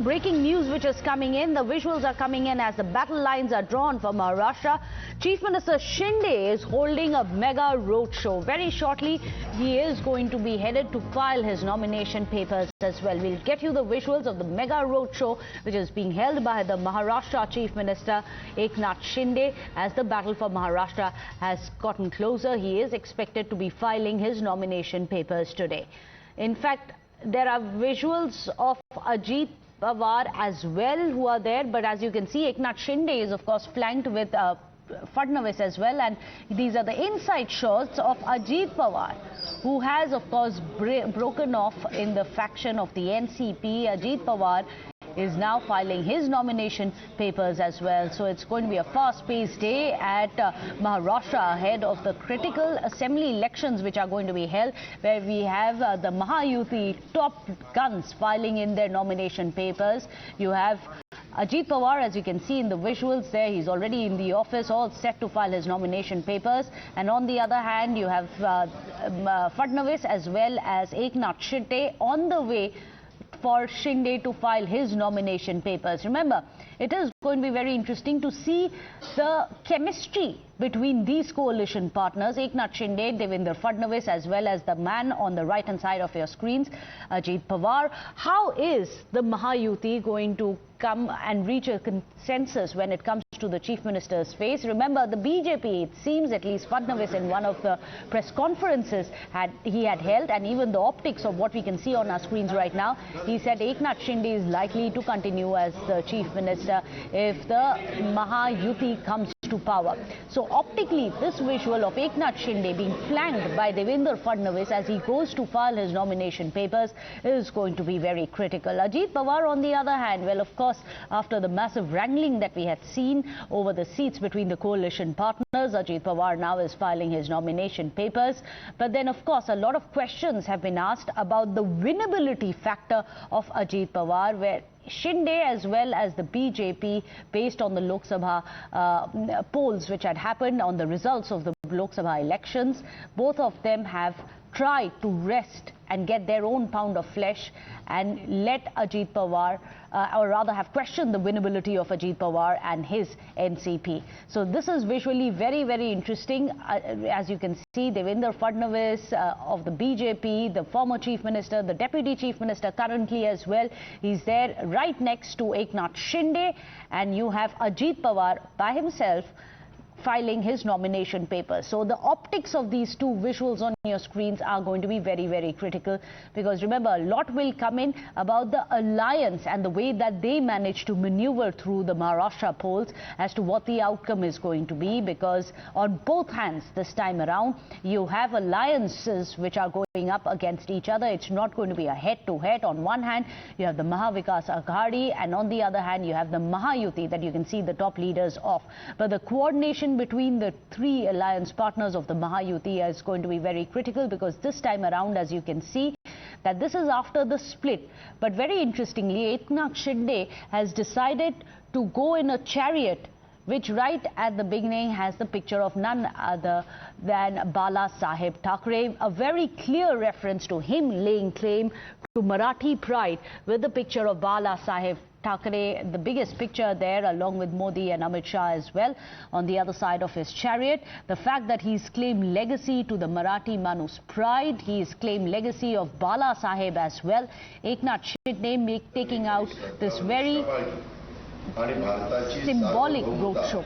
Breaking news which is coming in. The visuals are coming in as the battle lines are drawn for Maharashtra. Chief Minister Shinde is holding a mega roadshow. Very shortly, he is going to be headed to file his nomination papers as well. We'll get you the visuals of the mega roadshow which is being held by the Maharashtra Chief Minister Eknath Shinde. As the battle for Maharashtra has gotten closer, he is expected to be filing his nomination papers today. In fact, there are visuals of Ajit Pawar as well who are there, but as you can see, Eknath Shinde is of course flanked with Fadnavis as well, and these are the inside shots of Ajit Pawar, who has of course broken off in the faction of the NCP. Ajit Pawar is now filing his nomination papers as well. So it's going to be a fast-paced day at Maharashtra ahead of the critical assembly elections which are going to be held, where we have the Mahayuti top guns filing in their nomination papers. You have Ajit Pawar, as you can see in the visuals there, he's already in the office, all set to file his nomination papers. And on the other hand, you have Fadnavis as well as Eknath Shinde on the way for Shinde to file his nomination papers. Remember, it is going to be very interesting to see the chemistry between these coalition partners, Eknath Shinde, Devendra Fadnavis, as well as the man on the right-hand side of your screens, Ajit Pawar. How is the Mahayuti going to come and reach a consensus when it comes to the Chief Minister's face? Remember, the BJP, it seems, at least Fadnavis in one of the press conferences he had held, and even the optics of what we can see on our screens right now, he said Eknath Shinde is likely to continue as the Chief Minister if the Mahayuti comes to power. So optically, this visual of Eknath Shinde being flanked by Devendra Fadnavis as he goes to file his nomination papers is going to be very critical. Ajit Pawar, on the other hand, well, of course, after the massive wrangling that we had seen over the seats between the coalition partners, Ajit Pawar now is filing his nomination papers. But then, of course, a lot of questions have been asked about the winnability factor of Ajit Pawar, where Shinde as well as the BJP, based on the Lok Sabha polls which had happened on the results of the Lok Sabha elections, both of them have tried to rest and get their own pound of flesh and let Ajit Pawar, or rather have questioned the winnability of Ajit Pawar and his NCP. So this is visually very, very interesting. As you can see, Devendra Fadnavis of the BJP, the former Chief Minister, the Deputy Chief Minister currently as well, he's there right next to Eknath Shinde, and you have Ajit Pawar by himself filing his nomination papers. So the optics of these two visuals on your screens are going to be very, very critical, because remember, a lot will come in about the alliance and the way that they manage to maneuver through the Maharashtra polls as to what the outcome is going to be, because on both hands this time around you have alliances which are going up against each other. It's not going to be a head-to-head. On one hand you have the Mahavikas Aghadi, and on the other hand you have the Mahayuti that you can see the top leaders of. But the coordination between the three alliance partners of the Mahayuti is going to be very critical, because this time around, as you can see, that this is after the split. But very interestingly, Eknath Shinde has decided to go in a chariot which right at the beginning has the picture of none other than Bala Saheb Thackeray, a very clear reference to him laying claim to Marathi pride with the picture of Bala Saheb Thackeray, the biggest picture there, along with Modi and Amit Shah as well on the other side of his chariot. The fact that he's claimed legacy to the Marathi Manu's pride, he's claimed legacy of Bala Saheb as well. Eknath Shinde taking out this very symbolic roadshow.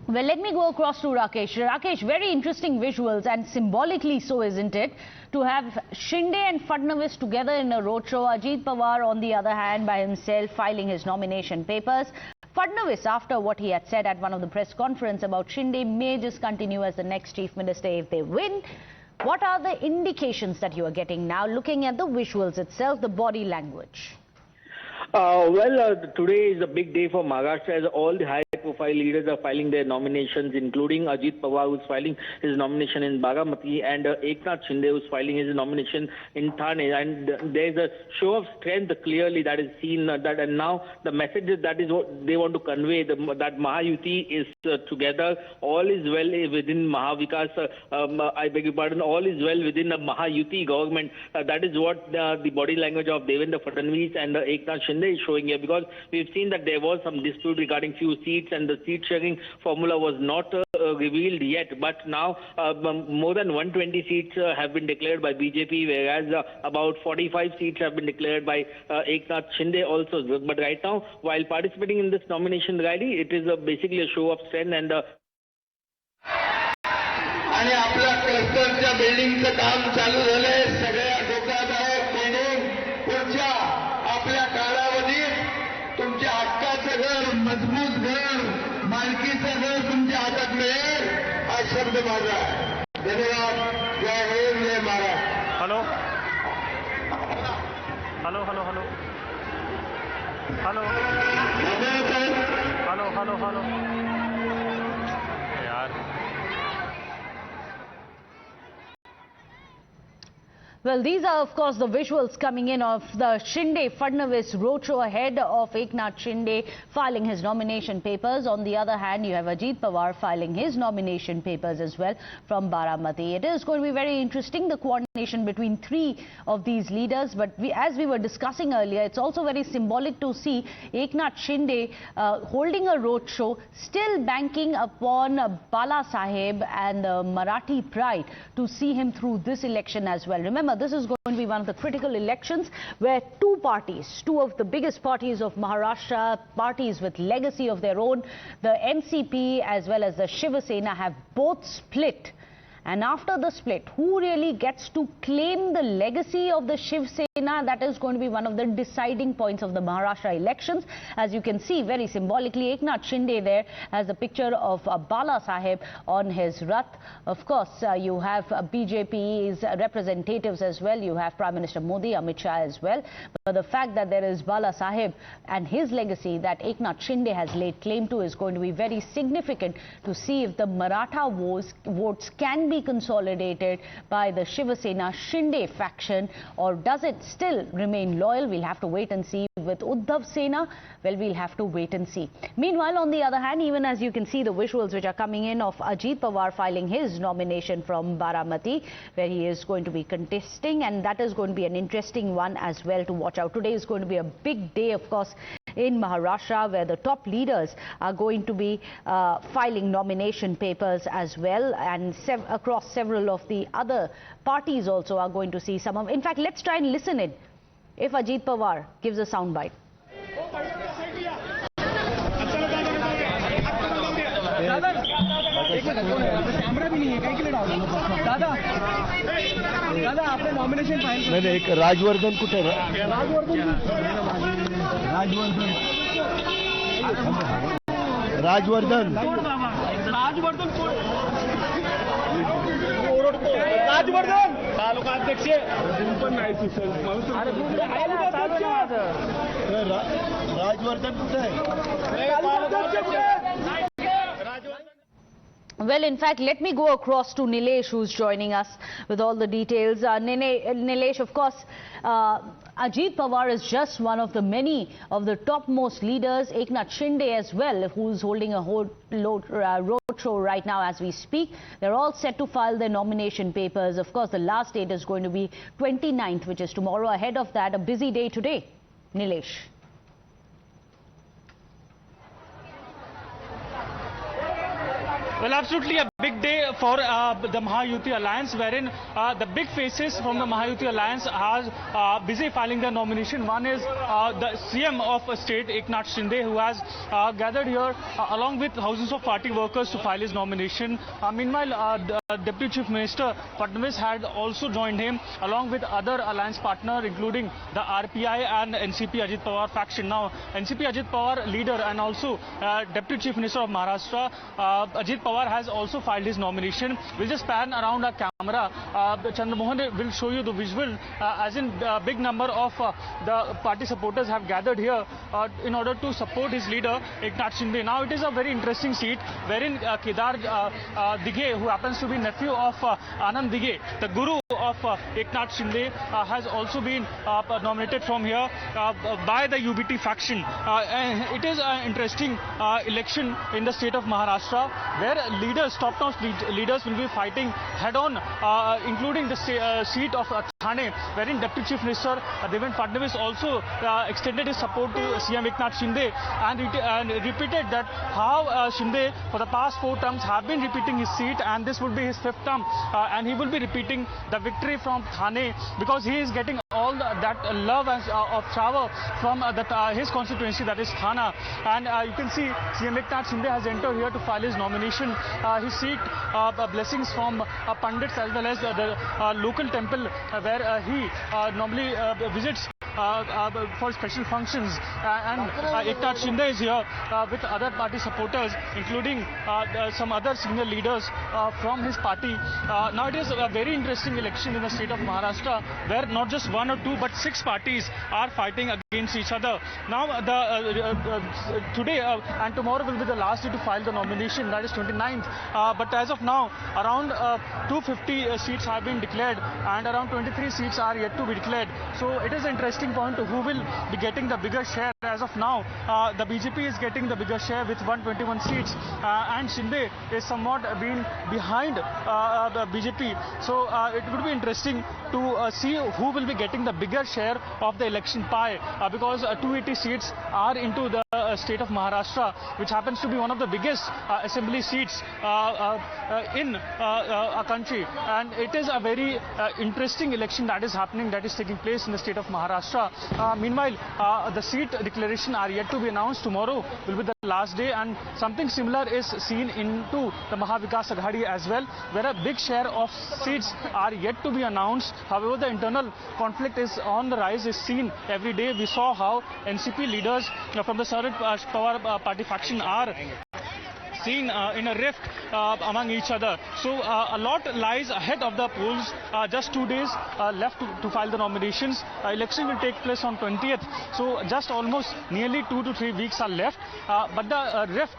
Well, let me go across to Rakesh. Rakesh, very interesting visuals, and symbolically so, isn't it? To have Shinde and Fadnavis together in a roadshow, Ajit Pawar on the other hand by himself filing his nomination papers. Fadnavis, after what he had said at one of the press conference about Shinde, may just continue as the next Chief Minister if they win. What are the indications that you are getting now, looking at the visuals itself, the body language? Today is a big day for Maharashtra as all the high-profile leaders are filing their nominations, including Ajit Pawar, who's filing his nomination in Baramati, and Eknath Shinde, who's filing his nomination in Thane. And there's a show of strength clearly that is seen. And now the message that is what they want to convey, that Mahayuti is together. All is well within Mahavikas. I beg your pardon. All is well within the Mahayuti government. That is what the body language of Devendra Fadnavis and Eknath Shinde is showing here, because we've seen that there was some dispute regarding few seats and the seat sharing formula was not revealed yet, but now more than 120 seats have been declared by BJP, whereas about 45 seats have been declared by Eknath Shinde also. But right now, while participating in this nomination rally, it is basically a show of strength and आणि आपल्या क्लस्टरच्या बिल्डिंगचं काम चालू झालंय. सगळ्या धोकादायक building पुढच्या आपल्या कालावधीत तुमच्या हक्काचं घर, मजबूत घर, मालकीचं घर तुमच्या हातात मिळेल, हा शब्द माझा. धन्यवाद. जय हिंद, जय Maharashtra. Hello hello hello hello hello hello hello hello यार. Well, these are, of course, the visuals coming in of the Shinde-Fadnavis roadshow ahead of Eknath Shinde filing his nomination papers. On the other hand, you have Ajit Pawar filing his nomination papers as well from Baramati. It is going to be very interesting, the coordination between three of these leaders. But as we were discussing earlier, it's also very symbolic to see Eknath Shinde holding a roadshow, still banking upon Bala Saheb and Marathi pride to see him through this election as well. Remember, this is going to be one of the critical elections where two of the biggest parties of Maharashtra, parties with legacy of their own, the NCP as well as the Shiva Sena, have both split. And after the split, who really gets to claim the legacy of the Shiv Sena? That is going to be one of the deciding points of the Maharashtra elections. As you can see, very symbolically, Eknath Shinde there has a picture of Bala Saheb on his Rath. Of course, you have BJP's representatives as well. You have Prime Minister Modi, Amit Shah as well. But the fact that there is Bala Saheb and his legacy that Eknath Shinde has laid claim to is going to be very significant to see if the Maratha votes can be consolidated by the Shiva Sena Shinde faction, or does it still remain loyal? We'll have to wait and see. With Uddhav Sena, well, we'll have to wait and see. Meanwhile, on the other hand, even as you can see the visuals which are coming in of Ajit Pawar filing his nomination from Baramati, where he is going to be contesting, and that is going to be an interesting one as well to watch out. Today is going to be a big day, of course, in Maharashtra, where the top leaders are going to be filing nomination papers as well, and across several of the other parties also are going to see some of. In fact, let's try and listen in if Ajit Pawar gives a soundbite. नहीं एक राजवर्धन कुठे राजवर्धन तालुकाध्यक्ष राजवर्धन कुठे Well, in fact, let me go across to Nilesh, who's joining us with all the details. Nilesh, of course, Ajit Pawar is just one of the many of the topmost leaders. Eknath Shinde as well, who's holding a roadshow right now as we speak. They're all set to file their nomination papers. Of course, the last date is going to be 29th, which is tomorrow. Ahead of that, a busy day today. Nilesh. Well, absolutely a big day for the Mahayuti Alliance, wherein the big faces from the Mahayuti Alliance are busy filing their nomination. One is the CM of a state, Eknath Shinde, who has gathered here along with thousands of party workers to file his nomination. Meanwhile, Deputy Chief Minister Fadnavis had also joined him along with other alliance partners, including the RPI and NCP Ajit Pawar faction. Now, NCP Ajit Pawar leader and also Deputy Chief Minister of Maharashtra, Ajit Pawar has also filed his his nomination. We'll just pan around our camera. Chandramohan will show you the visual, as in big number of the party supporters have gathered here in order to support his leader Eknath Shinde. Now it is a very interesting seat wherein Kedar Dighe, who happens to be nephew of Anand Dighe, the guru of Eknath Shinde, has also been nominated from here by the UBT faction. It is an interesting election in the state of Maharashtra, where leaders, top-notch leaders, will be fighting head-on, including the seat of Thane, wherein Deputy Chief Minister Devendra Fadnavis also extended his support to CM Eknath Shinde and repeated that how Shinde for the past 4 terms have been repeating his seat, and this would be his 5th term, and he will be repeating the victory from Thane because he is getting all that love of shower from his constituency, that is Thana. And you can see CM Eknath Shinde has entered here to file his nomination. He seek blessings from Pandits as well as the local temple where he normally visits for special functions, and Eknath Shinde is here with other party supporters, including some other senior leaders from his party. Now it is a very interesting election in the state of Maharashtra, where not just 1 or 2 but 6 parties are fighting against each other. Now today and tomorrow will be the last day to file the nomination, that is 29th, but as of now around 250 seats have been declared and around 23 seats are yet to be declared. So it is interesting point to who will be getting the bigger share. As of now, the BJP is getting the bigger share with 121 seats, and Shinde is somewhat been behind the BJP. So it would be interesting to see who will be getting the bigger share of the election pie, because 280 seats are into the state of Maharashtra, which happens to be one of the biggest assembly seats in a country, and it is a very interesting election that is happening, that is taking place in the state of Maharashtra. Meanwhile, the seat declaration are yet to be announced. Tomorrow will be the last day, and something similar is seen into the Mahavikas Aghadi as well, where a big share of seats are yet to be announced. However, the internal conflict is on the rise, is seen every day. We saw how NCP leaders from the Ajit Pawar party faction are seen in a rift among each other. So a lot lies ahead of the polls. Just 2 days left to file the nominations. Election will take place on 20th. So just almost nearly 2 to 3 weeks are left. But the rift,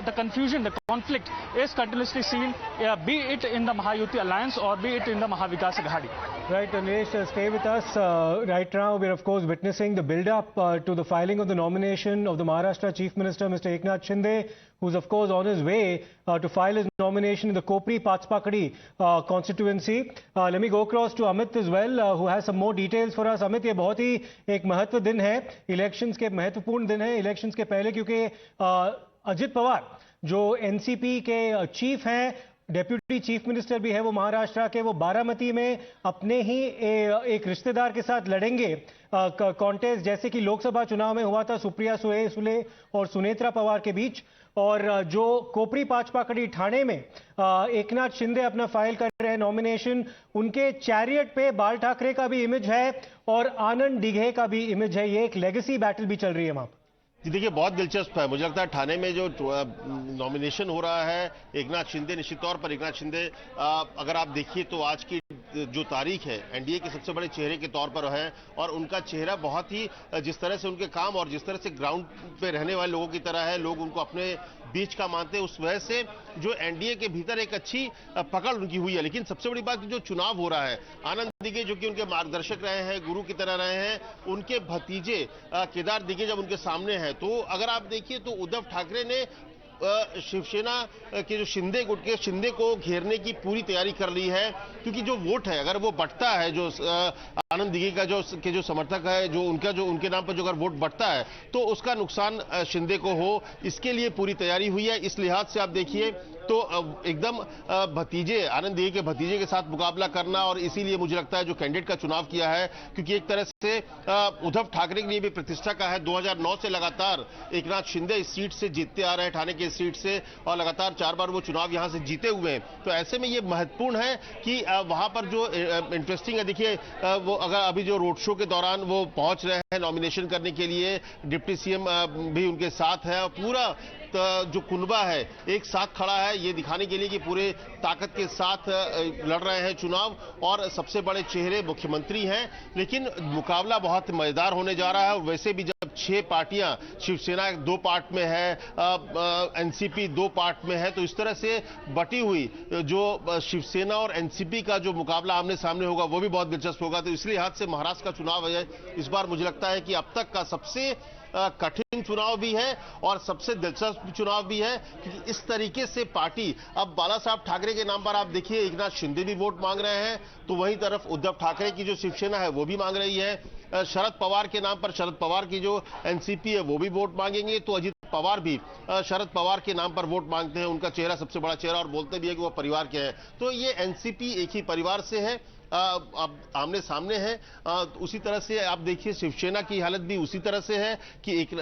the confusion, the conflict is continuously seen, be it in the Mahayuti alliance or be it in the Mahavikas Aghadi. Right, Nilesh, stay with us. Right now, we're of course witnessing the build-up to the filing of the nomination of the Maharashtra Chief Minister, Mr. Eknath Shinde, who's of course on his way to file his nomination in the Kopri Patspakadi constituency. Let me go across to Amit as well, who has some more details for us. Amit, ये बहुत ही एक महत्व दिन है, elections के महत्वपूर्ण दिन है, इलेक्शंस के पहले, क्योंकि अजित पवार जो एनसीपी के चीफ हैं, डेप्यूटी चीफ मिनिस्टर भी है वो महाराष्ट्र के, वो बारामती में अपने ही एक रिश्तेदार के साथ लड़ेंगे कॉन्टेस्ट, जैसे कि लोकसभा चुनाव में हुआ था सुप्रिया सुले और सुनेत्रा पवार के बीच। और जो कोपरी पाचपाकड़ी ठाणे में एकनाथ शिंदे अपना फाइल कर रहे हैं नॉमिनेशन, उनके चैरियट पे बाल ठाकरे का भी इमेज है और आनंद दिघे का भी इमेज है। ये एक लेगेसी बैटल भी चल रही है वहां पर। जी देखिए, बहुत दिलचस्प है। मुझे लगता है ठाणे में जो नॉमिनेशन हो रहा है एकनाथ शिंदे, निश्चित तौर पर एकनाथ शिंदे, अगर आप देखिए तो आज की जो तारीख है एनडीए के सबसे बड़े चेहरे के तौर पर है, और उनका चेहरा बहुत ही, जिस तरह से उनके काम और जिस तरह से ग्राउंड पे रहने वाले लोगों की तरह है, लोग उनको अपने बीच का मानते हैं, उस वजह से जो एनडीए के भीतर एक अच्छी पकड़ उनकी हुई है। लेकिन सबसे बड़ी बात जो चुनाव हो रहा है, आनंद दिघे जो कि उनके मार्गदर्शक रहे हैं, गुरु की तरह रहे हैं, उनके भतीजे केदार दिघे जब उनके सामने हैं, तो अगर आप देखिए तो उद्धव ठाकरे ने शिवसेना के जो शिंदे गुट के शिंदे को घेरने की पूरी तैयारी कर ली है, क्योंकि जो वोट है अगर वो बढ़ता है, जो आनंद दिघे का जो समर्थक है, जो उनके नाम पर जो अगर वोट बढ़ता है तो उसका नुकसान शिंदे को हो, इसके लिए पूरी तैयारी हुई है। इस लिहाज से आप देखिए तो एकदम भतीजे, आनंद दिघे के भतीजे के साथ मुकाबला करना, और इसीलिए मुझे लगता है जो कैंडिडेट का चुनाव किया है, क्योंकि एक तरह से उद्धव ठाकरे के लिए भी प्रतिष्ठा का है। 2009 से लगातार एकनाथ शिंदे इस सीट से जीतते आ रहे हैं, ठाणे के सीट से, और लगातार 4 बार वो चुनाव यहां से जीते हुए हैं। तो ऐसे में ये महत्वपूर्ण है कि वहां पर जो इंटरेस्टिंग है, देखिए वो अगर अभी जो रोड शो के दौरान वो पहुंच रहे हैं नॉमिनेशन करने के लिए, डिप्टी सीएम भी उनके साथ है और पूरा जो कुनबा है एक साथ खड़ा है ये दिखाने के लिए कि पूरे ताकत के साथ लड़ रहे हैं चुनाव और सबसे बड़े चेहरे मुख्यमंत्री हैं। लेकिन मुकाबला बहुत मजेदार होने जा रहा है। वैसे भी जब 6 पार्टियां, शिवसेना 2 पार्ट में है, एनसीपी 2 पार्ट में है, तो इस तरह से बटी हुई जो शिवसेना और एनसीपी का जो मुकाबला आमने सामने होगा वो भी बहुत दिलचस्प होगा। तो इसलिए हाथ से महाराष्ट्र का चुनाव है इस बार मुझे लगता है कि अब तक का सबसे कठिन चुनाव भी है और सबसे दिलचस्प चुनाव भी है, क्योंकि इस तरीके से पार्टी अब बाला साहब ठाकरे के नाम पर आप देखिए एकनाथ शिंदे भी वोट मांग रहे हैं, तो वहीं तरफ उद्धव ठाकरे की जो शिवसेना है वो भी मांग रही है। शरद पवार के नाम पर शरद पवार की जो एनसीपी है वो भी वोट मांगेंगे, तो अजित पवार भी शरद पवार के नाम पर वोट मांगते हैं। उनका चेहरा सबसे बड़ा चेहरा और बोलते भी है कि वो परिवार के हैं। तो ये एनसीपी एक ही परिवार से है, अब आमने सामने है। उसी तरह से आप देखिए शिवसेना की हालत भी उसी तरह से है कि एक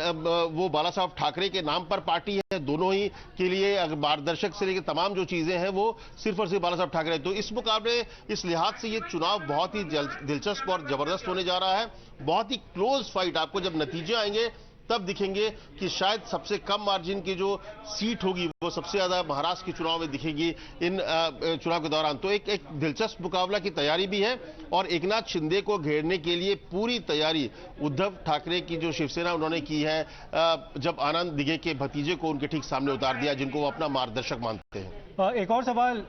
वो बाला साहब ठाकरे के नाम पर पार्टी है, दोनों ही के लिए अगर मार्गदर्शक से लेकर तमाम जो चीजें हैं वो सिर्फ और सिर्फ बाला साहब ठाकरे। तो इस मुकाबले, इस लिहाज से ये चुनाव बहुत ही दिलचस्प और जबरदस्त होने जा रहा है। बहुत ही क्लोज फाइट, आपको जब नतीजे आएंगे तब दिखेंगे कि शायद सबसे कम मार्जिन की जो सीट होगी वो सबसे ज्यादा महाराष्ट्र के चुनाव में दिखेगी इन चुनाव के दौरान। तो एक दिलचस्प मुकाबला की तैयारी भी है और एकनाथ शिंदे को घेरने के लिए पूरी तैयारी उद्धव ठाकरे की जो शिवसेना उन्होंने की है, जब आनंद दिघे के भतीजे को उनके ठीक सामने उतार दिया, जिनको वो अपना मार्गदर्शक मानते हैं। एक और सवाल,